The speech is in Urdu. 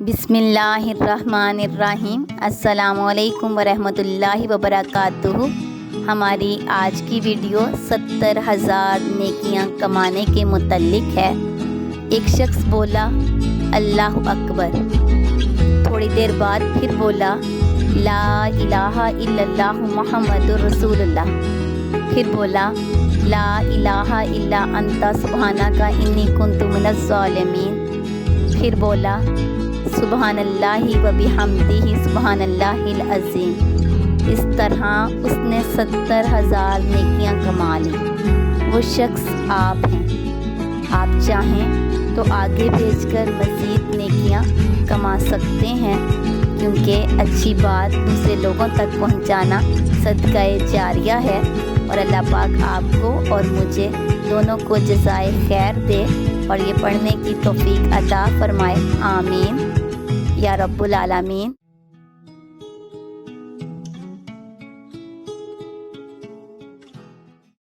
بسم اللہ الرحمن الرحیم۔ السلام علیکم ورحمۃ اللہ وبرکاتہ۔ ہماری آج کی ویڈیو 70,000 نیکیاں کمانے کے متعلق ہے۔ ایک شخص بولا اللہ اکبر، تھوڑی دیر بعد پھر بولا لا الہ الا اللہ محمد رسول اللہ، پھر بولا لا الہ الا انت سبحانک انی کنت من الظالمین، پھر بولا سبحان اللہ و بحمدہ سبحان اللہ العظیم۔ اس طرح اس نے 70,000 نیکیاں کما لی۔ وہ شخص آپ ہیں۔ آپ چاہیں تو آگے بھیج کر مزید نیکیاں کما سکتے ہیں، کیونکہ اچھی بات دوسرے لوگوں تک پہنچانا صدقہ جاریہ ہے، اور اللہ پاک آپ کو اور مجھے دونوں کو جزائے خیر دے اور یہ پڑھنے کی توفیق عطا فرمائے، آمین یا رب العالمین۔